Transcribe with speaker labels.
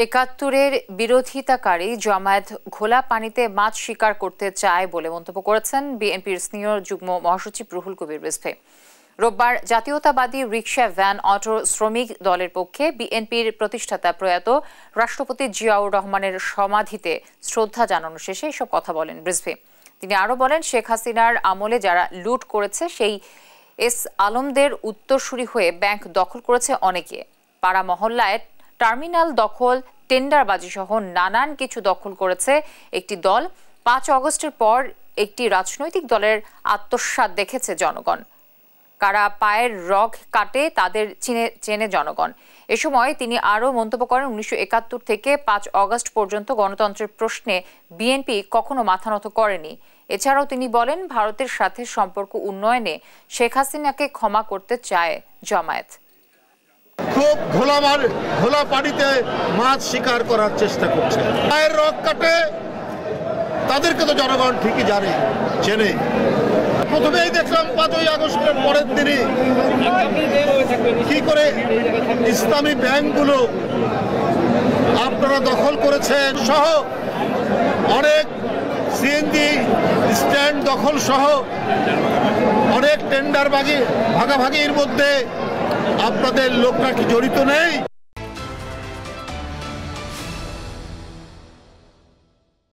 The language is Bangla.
Speaker 1: একাত্তরের বিরোধিতাকারী জামায়াত ঘোলা পানিতে মাছ শিকার করতে চায় বলে মন্তব্য করেছেন বিএনপির সিনিয়র যুগ্ম মহাসচিব রুহুল কবির রিজভী। রোববার জাতীয়তাবাদী রিকশা ভ্যান অটো শ্রমিক দলের পক্ষে বিএনপির প্রতিষ্ঠাতা প্রয়াত রাষ্ট্রপতি জিয়াউর রহমানের সমাধিতে শ্রদ্ধা জানানো শেষে এসব কথা বলেন রিজভী। তিনি আরও বলেন, শেখ হাসিনার আমলে যারা লুট করেছে সেই এস আলমদের উত্তরসূরি হয়ে ব্যাংক দখল করেছে অনেকে। পাড়া মহল্লায় টার্মিনাল দখল, টেন্ডারবাজি সহ নানান কিছু দখল করেছে একটি দল। ৫ অগস্টের পর একটি রাজনৈতিক দলের আত্মসাৎ দেখেছে জনগণ। কারা পায়ের রগ কাটে তাদের চেনে জনগণ। এ সময় তিনি আরও মন্তব্য করেন, ১৯৭১ থেকে ৫ অগস্ট পর্যন্ত গণতন্ত্রের প্রশ্নে বিএনপি কখনো মাথা নত করেনি। এছাড়াও তিনি বলেন, ভারতের সাথে সম্পর্ক উন্নয়নে শেখ হাসিনাকে ক্ষমা করতে চায় জামায়াত।
Speaker 2: খুব ঘোলা পানিতে মাছ শিকার করার চেষ্টা করছে। পায়ের রগ কাটে তাদেরকে তো জনগণ ঠিকই চেনে। প্রথমেই দেখলাম ৫ই আগস্টের পরের দিনই কি করে ইসলামী ব্যাংকগুলো আপনারা দখল করেছেন সহ অনেক সিএনজি স্ট্যান্ড দখল সহ অনেক টেন্ডার ভাগাভাগির মধ্যে আপনাদের লোকরা কি জড়িত নেই?